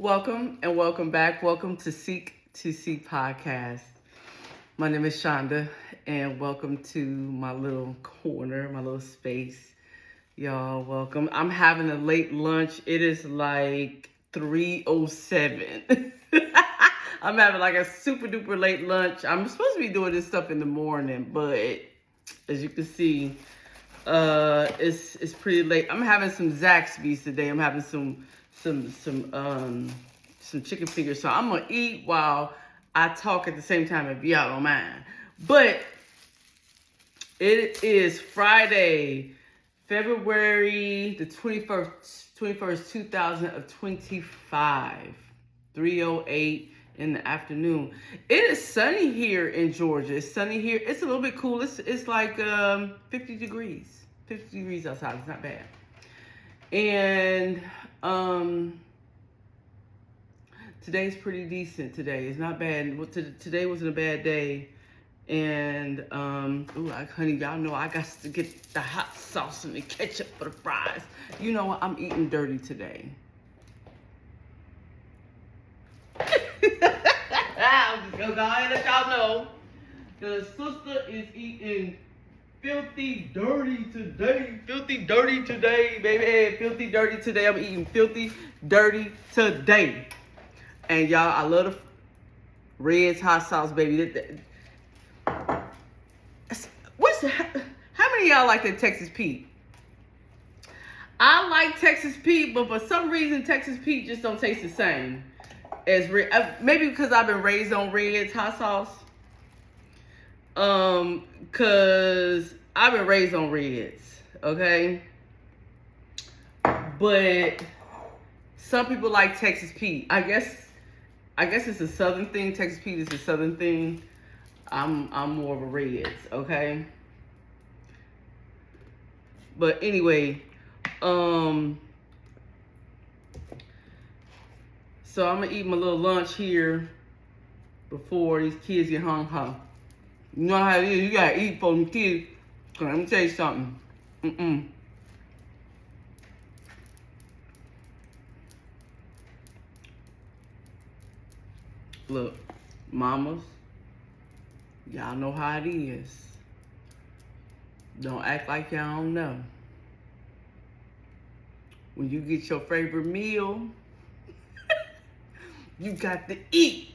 Welcome and welcome back. Welcome to Seek to See podcast. My name is Shonda, and welcome to my little corner, my little space. Y'all, welcome. I'm having a late lunch. It is like 3:07. I'm having like a super duper late lunch. I'm supposed to be doing this stuff in the morning, but as you can see, it's pretty late. I'm having some Zaxby's today. I'm having some chicken fingers. So I'm gonna eat while I talk at the same time if y'all don't mind. But it is Friday, February the 21st, 2025, 3:08 in the afternoon. It is sunny here in Georgia. It's sunny here. It's a little bit cool. It's like 50 degrees. 50 degrees outside. It's not bad. And today's pretty decent today. It's not bad. Today wasn't a bad day. And honey, y'all know I got to get the hot sauce and the ketchup for the fries. You know what? I'm eating dirty today. I'm just gonna go ahead and let y'all know the sister is eating filthy dirty today. Filthy dirty today, baby. Filthy dirty today. I'm eating filthy dirty today. And y'all, I love the Red's hot sauce, baby. How many of y'all like that Texas Pete? I like Texas Pete, but for some reason, Texas Pete just don't taste the same as Red. Maybe because I've been raised on Red's hot sauce. Because I've been raised on Red's, okay? But some people like Texas Pete. I guess it's a southern thing. Texas Pete is a southern thing. I'm more of a Red's, okay? But anyway, so I'm gonna eat my little lunch here before these kids get home. You know how it is. You gotta eat for them kids. Let me tell you something. Look, mamas, y'all know how it is. Don't act like y'all don't know. When you get your favorite meal, you got to eat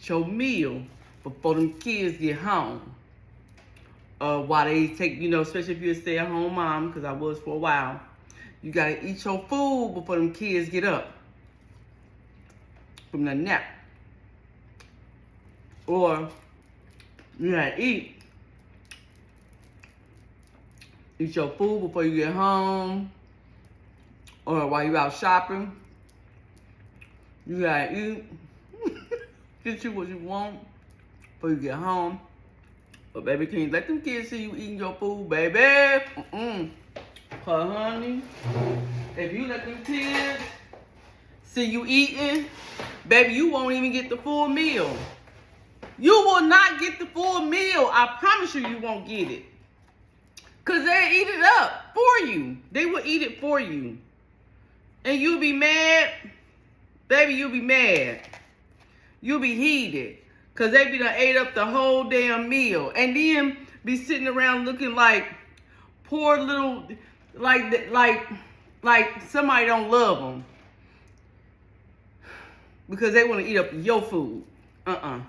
your meal before them kids get home. While they take, especially if you're a stay-at-home mom, because I was for a while, you got to eat your food before them kids get up from the nap. Or you got to eat your food before you get home. Or while you out shopping, you got to eat. Get you what you want before you get home. But baby, can you let them kids see you eating your food, baby? Cause honey, if you let them kids see you eating, baby, you won't even get the full meal. You will not get the full meal. I promise you, you won't get it. Cause they'll eat it up for you. They will eat it for you. And you'll be mad. Baby, you'll be mad. You'll be heated. Cause they be done ate up the whole damn meal. And then be sitting around looking like poor little, like somebody don't love them. Because they want to eat up your food. I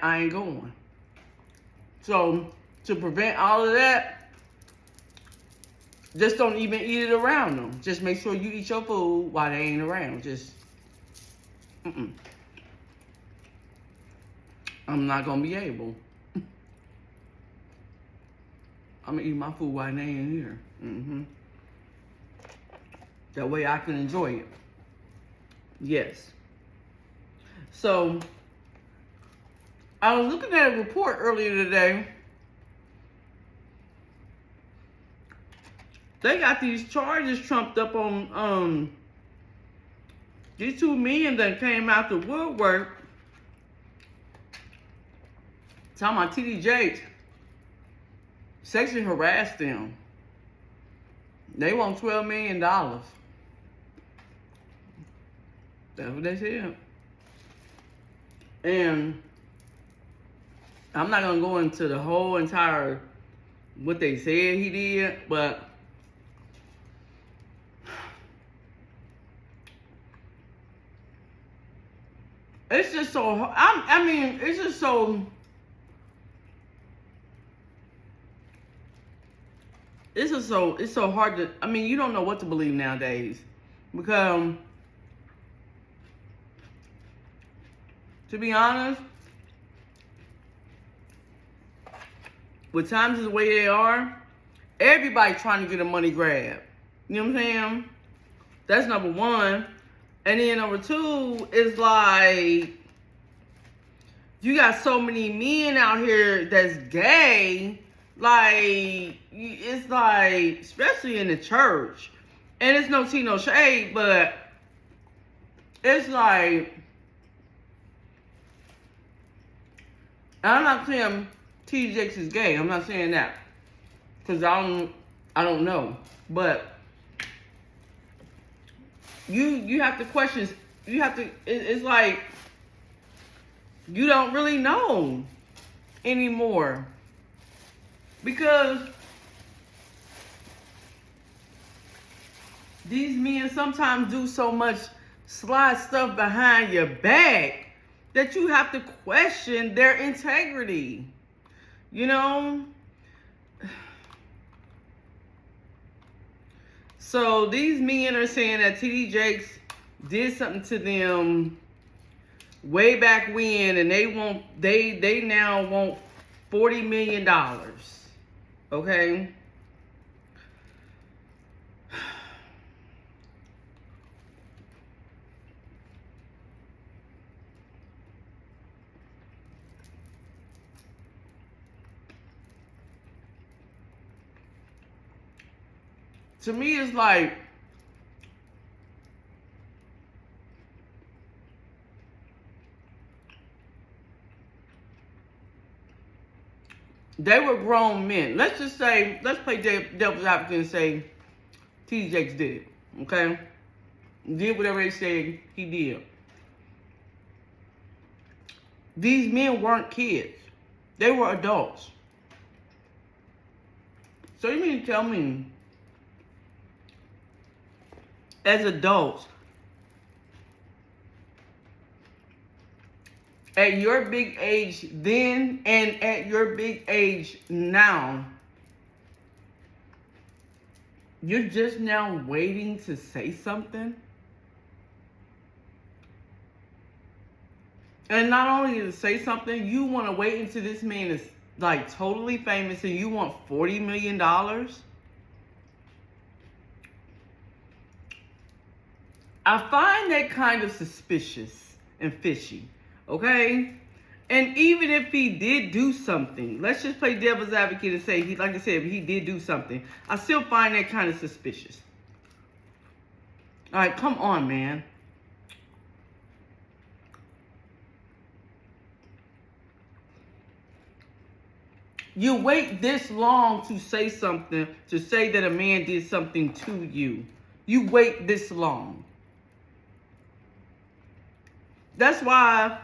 ain't going. So to prevent all of that, just don't even eat it around them. Just make sure you eat your food while they ain't around. Just, I'm not gonna be able. I'm gonna eat my food while they ain't here. That way I can enjoy it. Yes. So, I was looking at a report earlier today. They got these charges trumped up on these two men that came out the woodwork talking about TD sexually harassed them. They want $12 million. That's what they said. And I'm not gonna go into the whole entire what they said he did, but it's just so. I mean, it's just so. It's so hard to. I mean, you don't know what to believe nowadays, because to be honest, with times the way they are, everybody trying to get a money grab. You know what I'm saying? That's number one. And then number two is like, you got so many men out here that's gay. Like, it's like, especially in the church. And it's no tea, no shade, but it's like, I'm not saying T.D. Jakes is gay. I'm not saying that, because I don't know. But you have to question. You have to. It's like you don't really know anymore, because these men sometimes do so much sly stuff behind your back that you have to question their integrity. You know? So these men are saying that T.D. Jakes did something to them way back when, and they now want $40 million. Okay? To me, it's like, they were grown men. Let's just say, let's play devil's advocate and say T.D. Jakes did it, okay? Did whatever they said he did. These men weren't kids. They were adults. So you mean to tell me, as adults, at your big age then and at your big age now, you're just now waiting to say something? And not only to say something, you want to wait until this man is like totally famous and you want $40 million? I find that kind of suspicious and fishy, okay? And even if he did do something, let's just play devil's advocate and say, like I said, if he did do something, I still find that kind of suspicious. All right, come on, man. You wait this long to say something, to say that a man did something to you. You wait this long. That's why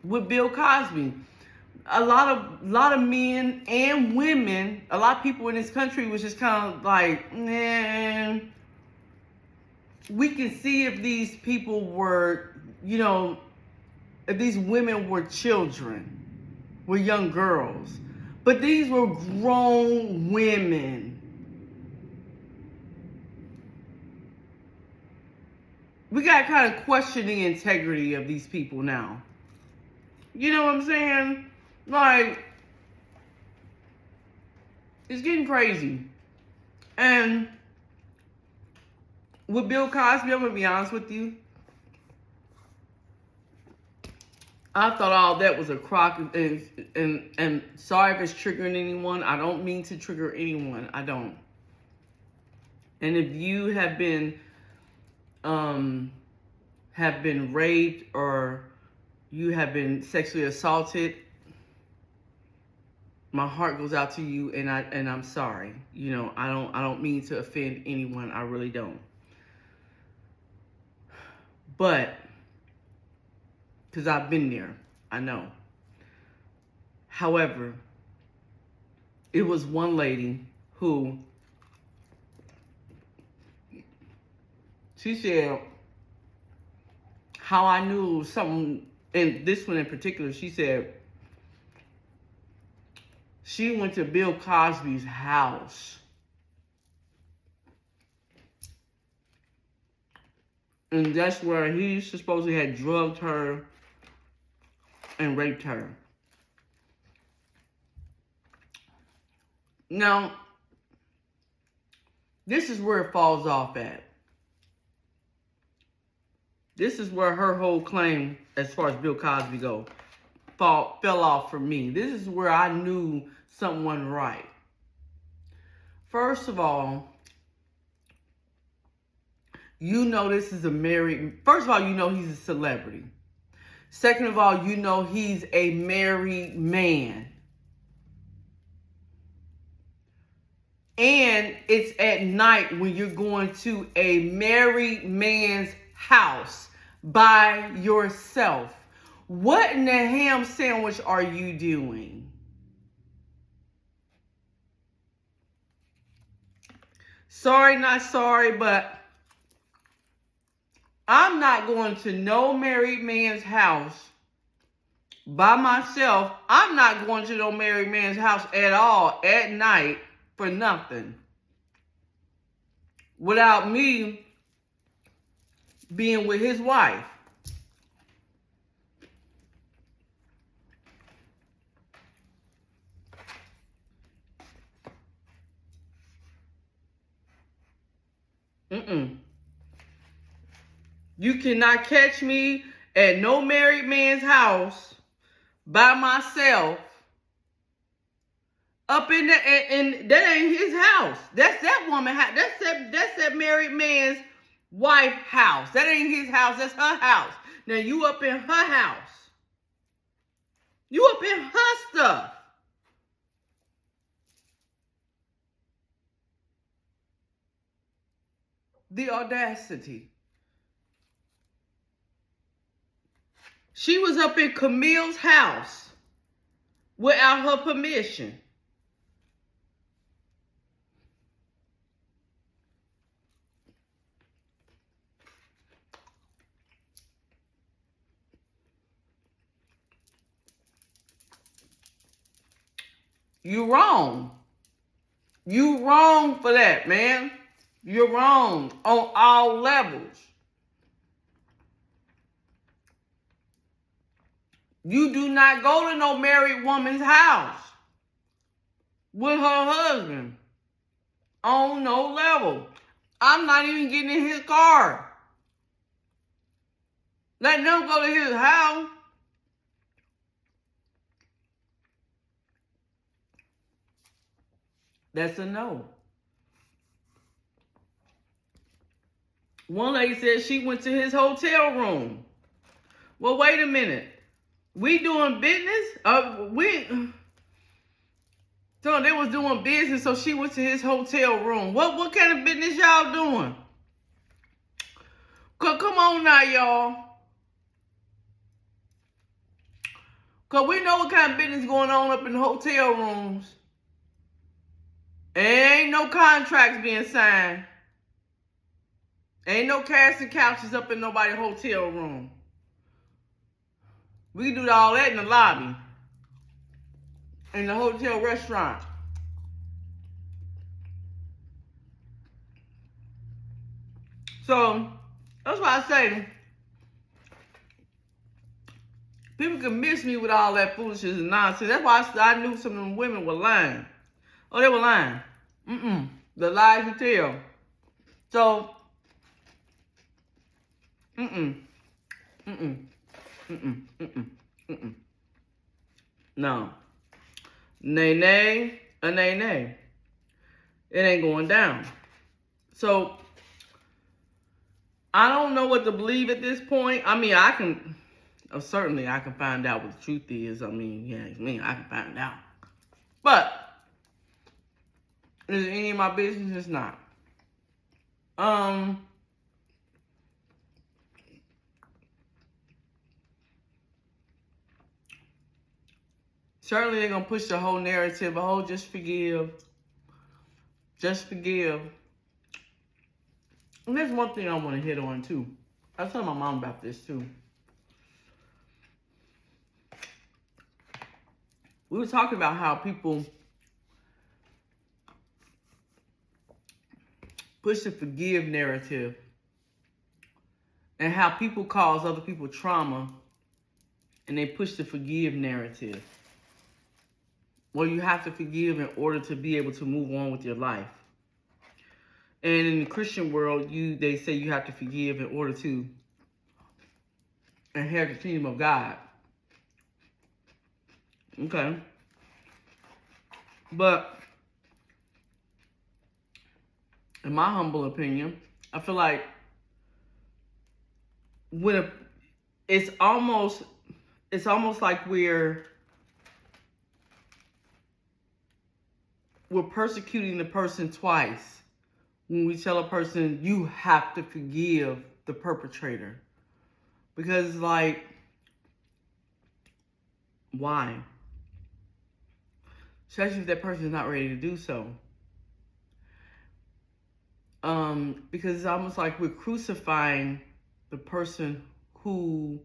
with Bill Cosby, a lot of men and women, a lot of people in this country was just kind of like, man, we can see if these people were, you know, if these women were children, were young girls. But these were grown women. We got to kind of question the integrity of these people now. You know what I'm saying? Like, it's getting crazy. And with Bill Cosby, I'm going to be honest with you, I thought all that was a crock, and sorry if it's triggering anyone. I don't mean to trigger anyone. I don't. And if you have been raped or you have been sexually assaulted, my heart goes out to you, and I'm sorry. You know, I don't mean to offend anyone. I really don't. But, because I've been there, I know. However, it was one lady who, she said, how I knew something, and this one in particular, she said, she went to Bill Cosby's house. And that's where he supposedly had drugged her and raped her. Now, this is where it falls off at. This is where her whole claim, as far as Bill Cosby go, fell off for me. This is where I knew something wasn't right. First of all, you know this is a married... First of all, you know he's a celebrity. Second of all, you know he's a married man. And it's at night when you're going to a married man's house by yourself. What in the ham sandwich are you doing? Sorry, not sorry, but I'm not going to no married man's house by myself. I'm not going to no married man's house at all at night for nothing without me being with his wife. You cannot catch me at no married man's house by myself up in there, and that ain't his house. That's that woman house. That's that married man's wife house. That ain't his house. That's her house. Now you up in her house. You up in her stuff. The audacity. She was up in Camille's house without her permission. You wrong. You wrong for that, man. You're wrong on all levels. You do not go to no married woman's house with her husband on no level. I'm not even getting in his car. Let them go to his house. That's a no. One lady said she went to his hotel room. Well, wait a minute. We doing business? So they was doing business, so she went to his hotel room. What kind of business y'all doing? Come on now, y'all. Because we know what kind of business going on up in the hotel rooms. Ain't no contracts being signed. Ain't no casting couches up in nobody's hotel room. We do all that in the lobby. In the hotel restaurant. So, that's why I say, people can miss me with all that foolishness and nonsense. That's why I knew some of them women were lying. Oh, they were lying. The lies you tell. So, no. Nay, a nay. It ain't going down. So, I don't know what to believe at this point. I mean, certainly I can find out what the truth is. I mean, I can find out. But, is it any of my business? It's not. Certainly they're going to push the whole narrative, oh, just forgive. Just forgive. And there's one thing I want to hit on, too. I was telling my mom about this, too. We were talking about how people push the forgive narrative and how people cause other people trauma and they push the forgive narrative. Well, you have to forgive in order to be able to move on with your life. And in the Christian world, they say you have to forgive in order to inherit the kingdom of God. Okay. But in my humble opinion, I feel like it's almost like we're persecuting the person twice when we tell a person you have to forgive the perpetrator. Because, like, why? Especially if that person is not ready to do so. Because it's almost like we're crucifying the person who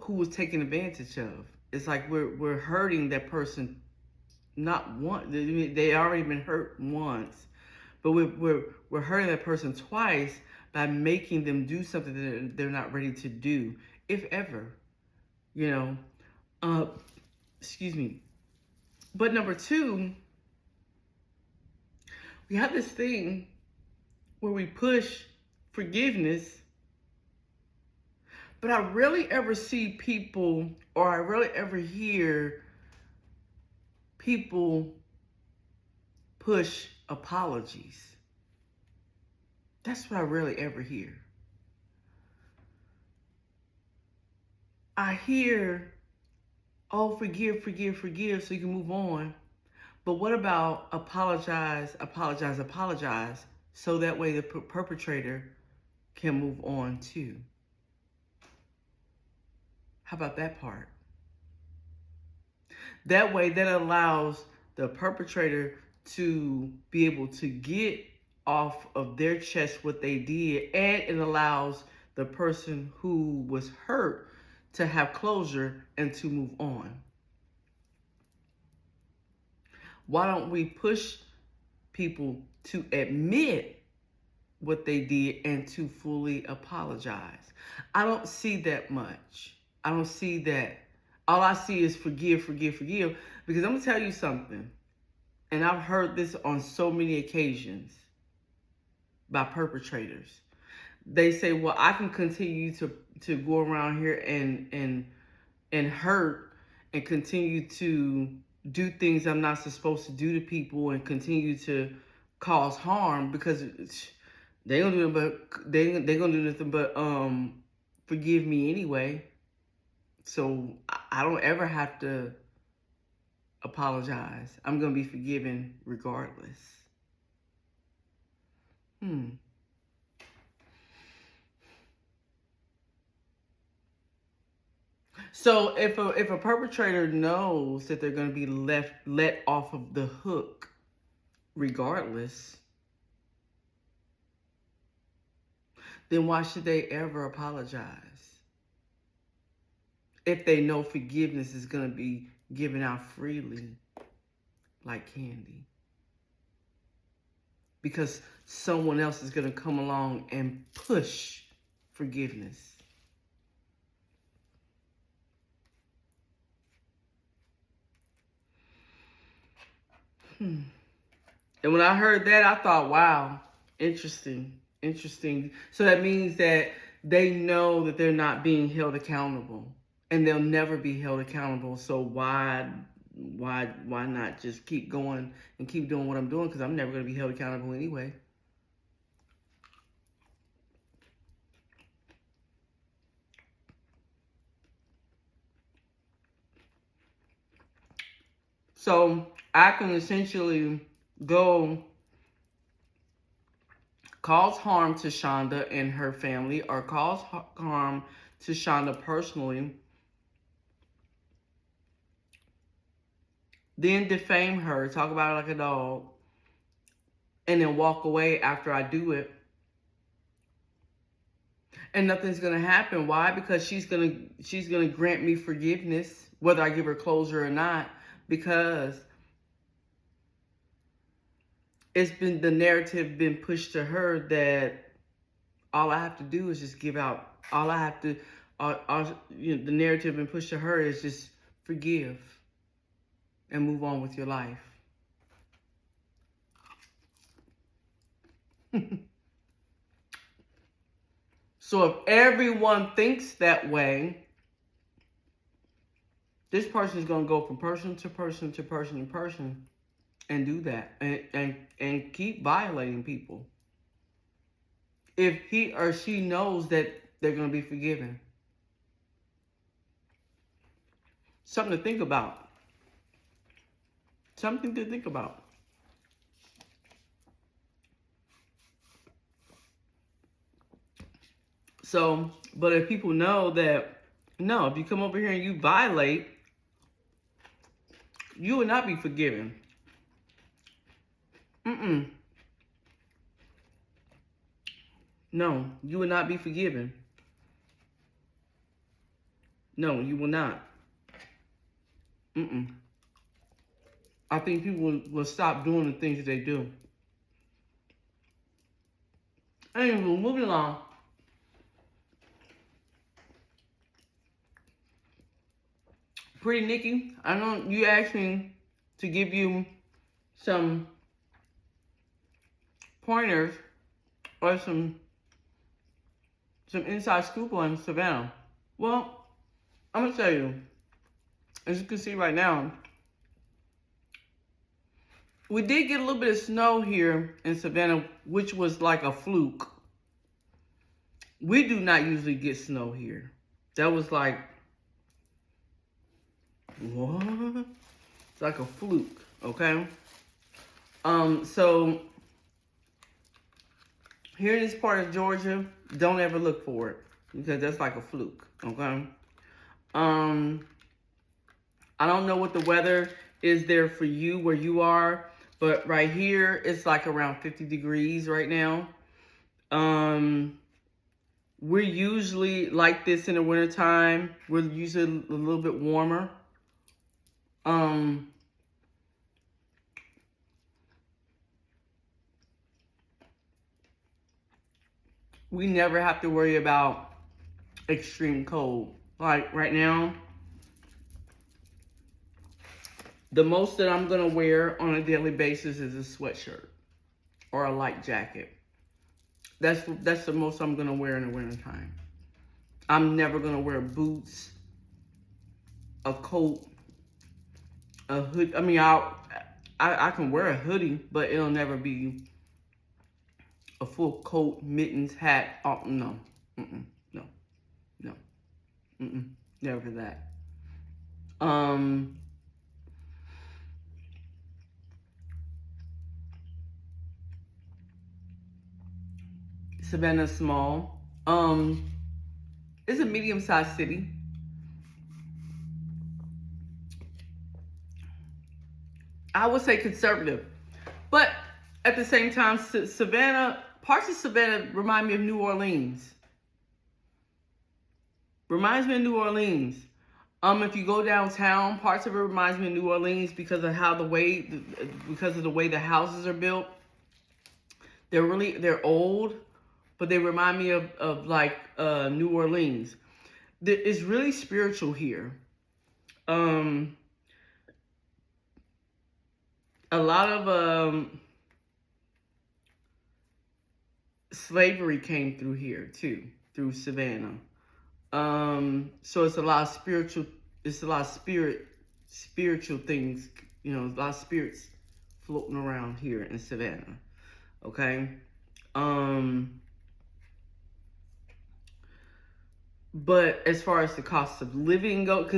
was taken advantage of. It's like we're hurting that person not once. They already been hurt once, but we're hurting that person twice by making them do something that they're not ready to do, if ever. Excuse me. But number two, we have this thing where we push forgiveness, but I rarely ever see people, or I rarely ever hear people push apologies. That's what I rarely ever hear. I hear, oh, forgive, forgive, forgive, so you can move on. But what about apologize, apologize, apologize, so that way the perpetrator can move on too? How about that part? That way, that allows the perpetrator to be able to get off of their chest what they did, and it allows the person who was hurt to have closure and to move on. Why don't we push people to admit what they did and to fully apologize? I don't see that much. I don't see that. All I see is forgive, forgive, forgive. Because I'm going to tell you something, and I've heard this on so many occasions by perpetrators. They say, well, I can continue to go around here and hurt and continue to do things I'm not supposed to do to people and continue to cause harm because they gonna do nothing but forgive me anyway. So I don't ever have to apologize. I'm gonna be forgiven regardless. So if a perpetrator knows that they're going to be let off of the hook regardless, then why should they ever apologize? If they know forgiveness is going to be given out freely like candy. Because someone else is going to come along and push forgiveness. And when I heard that, I thought, wow, interesting. So that means that they know that they're not being held accountable, and they'll never be held accountable. So why not just keep going and keep doing what I'm doing? Because I'm never going to be held accountable anyway. So I can essentially go cause harm to Shonda and her family, or cause harm to Shonda personally, then defame her, talk about her like a dog, and then walk away after I do it, and nothing's gonna happen. Why? Because she's gonna grant me forgiveness, whether I give her closure or not, because the narrative been pushed to her that all I have to do is just give out. All I have to, the narrative been pushed to her is just forgive and move on with your life. So if everyone thinks that way, this person is going to go from person to person to person to person and do that and keep violating people. If he or she knows that they're going to be forgiven. Something to think about. Something to think about. So, but if people know that, no, if you come over here and you violate, you will not be forgiven. No, you will not be forgiven. No, you will not. I think people will stop doing the things that they do. Anyway, moving along. Pretty Nikki, I know you asked me to give you some pointers or some inside scoop on Savannah. Well, I'm gonna tell you, as you can see right now, we did get a little bit of snow here in Savannah, which was like a fluke. We do not usually get snow here. That was like, what? It's like a fluke, okay? So here in this part of Georgia, don't ever look for it because that's like a fluke, okay? I don't know what the weather is there for you where you are, but right here it's like around 50 degrees right now. We're usually like this in the wintertime. We're usually a little bit warmer. We never have to worry about extreme cold. Like right now, the most that I'm gonna wear on a daily basis is a sweatshirt or a light jacket. That's the most I'm gonna wear in the wintertime. I'm never gonna wear boots, a coat, a hood. I mean, I can wear a hoodie, but it'll never be a full coat, mittens, hat. Oh no, no, never that. Savannah's small. It's a medium-sized city. I would say conservative, but at the same time, Savannah, parts of Savannah remind me of New Orleans. Reminds me of New Orleans. If you go downtown, parts of it reminds me of New Orleans because of the way the houses are built. They're old, but they remind me of like New Orleans. It's really spiritual here. A lot of slavery came through here too, through Savannah. So it's a lot of spiritual things, a lot of spirits floating around here in Savannah. Okay. But as far as the cost of living go,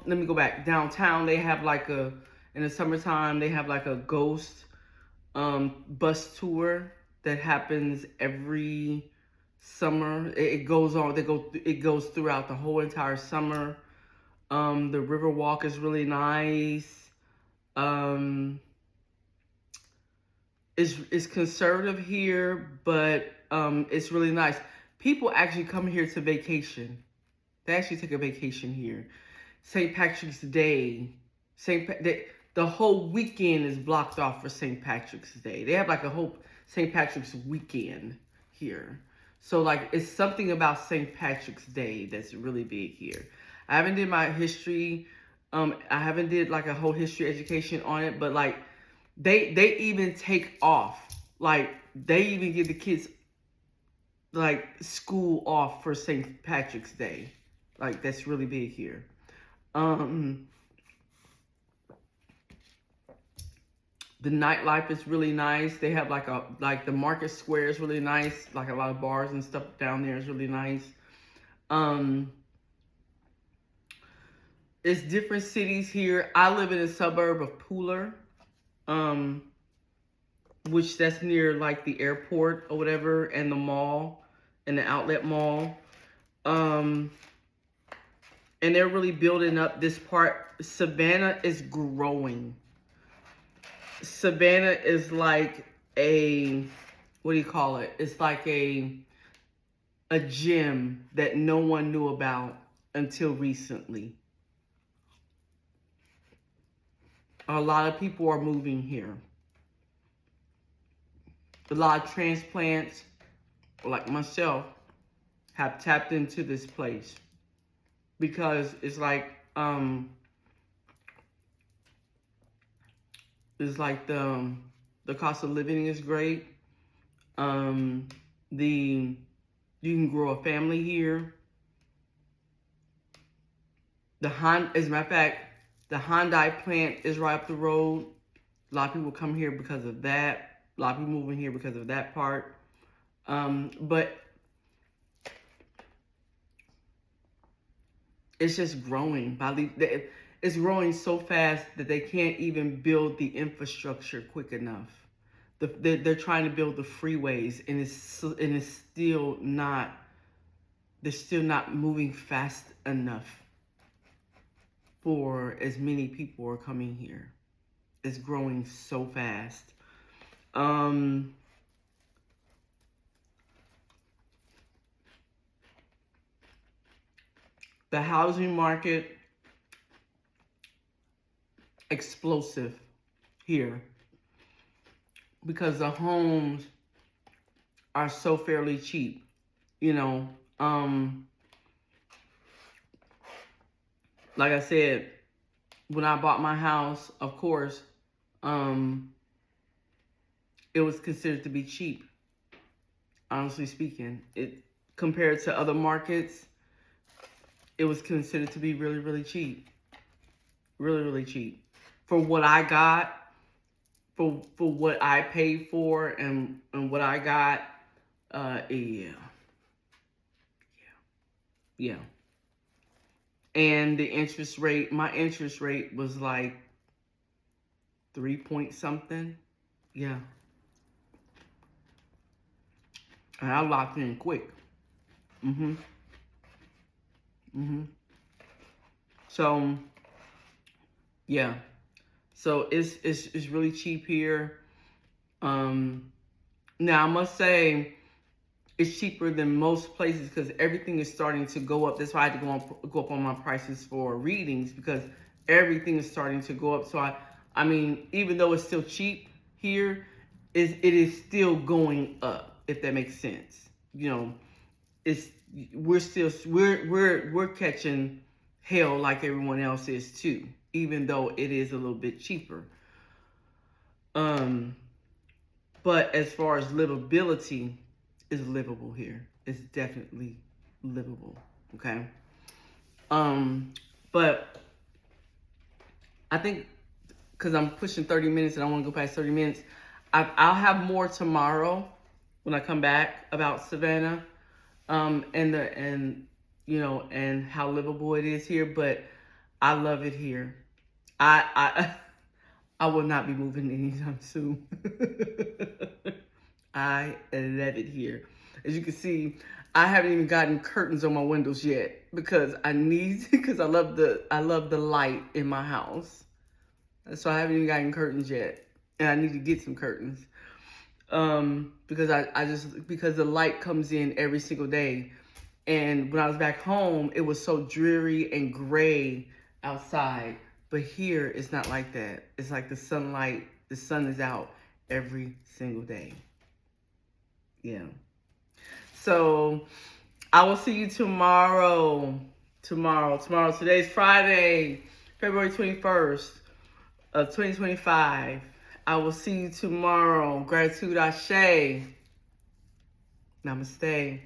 let me go back. Downtown, they have like in the summertime, they have like a ghost bus tour that happens every summer. It goes throughout the whole entire summer. The river walk is really nice. Um, it's conservative here, but it's really nice. People actually come here to vacation. They actually take a vacation here. St. Patrick's Day, the whole weekend is blocked off for St. Patrick's Day. They have like a whole St. Patrick's weekend here. So like it's something about St. Patrick's Day that's really big here. I haven't did my history. I haven't did like a whole history education on it, but like they even take off. Like they even give the kids like school off for St. Patrick's Day. Like that's really big here. The nightlife is really nice. They have like the market square is really nice. Like a lot of bars and stuff down there is really nice. It's different cities here. I live in a suburb of Pooler, which that's near like the airport or whatever, and the mall and the outlet mall. And they're really building up this part. Savannah is growing. Savannah is like what do you call it? It's like a gym that no one knew about until recently. A lot of people are moving here. A lot of transplants, like myself, have tapped into this place because it's like the cost of living is great. You can grow a family here. As a matter of fact, the Hyundai plant is right up the road. A lot of people come here because of that. A lot of people moving here because of that part. But it's just growing. It's growing so fast that they can't even build the infrastructure quick enough. They're trying to build the freeways, and it's still not. They're still not moving fast enough for as many people are coming here. It's growing so fast. The housing market, explosive here because the homes are so fairly cheap, you know. Like I said, when I bought my house, of course, it was considered to be cheap. Honestly speaking, compared to other markets, it was considered to be really, really cheap. Really, really cheap. For what I got, for what I paid for and what I got, yeah. And the interest rate, my interest rate was like 3 point something. Yeah. And I locked in quick. So, yeah. So it's really cheap here. Now I must say it's cheaper than most places because everything is starting to go up. That's why I had to go up on my prices for readings because everything is starting to go up. So I mean, even though it's still cheap here, it is still going up, if that makes sense. You know, we're catching hell like everyone else is too, even though it is a little bit cheaper. But as far as livability, it's livable here. It's definitely livable. Okay. But I think because I'm pushing 30 minutes and I want to go past 30 minutes, I'll have more tomorrow when I come back about Savannah, and how livable it is here. But I love it here. I will not be moving anytime soon. I love it here. As you can see, I haven't even gotten curtains on my windows yet because I love the light in my house. So I haven't even gotten curtains yet. And I need to get some curtains. Because because the light comes in every single day. And when I was back home, it was so dreary and gray outside. But here, it's not like that. It's like the sun is out every single day. Yeah. So I will see you tomorrow. Today's Friday, February 21st of 2025. I will see you tomorrow. Gratitude, Ashe. Namaste.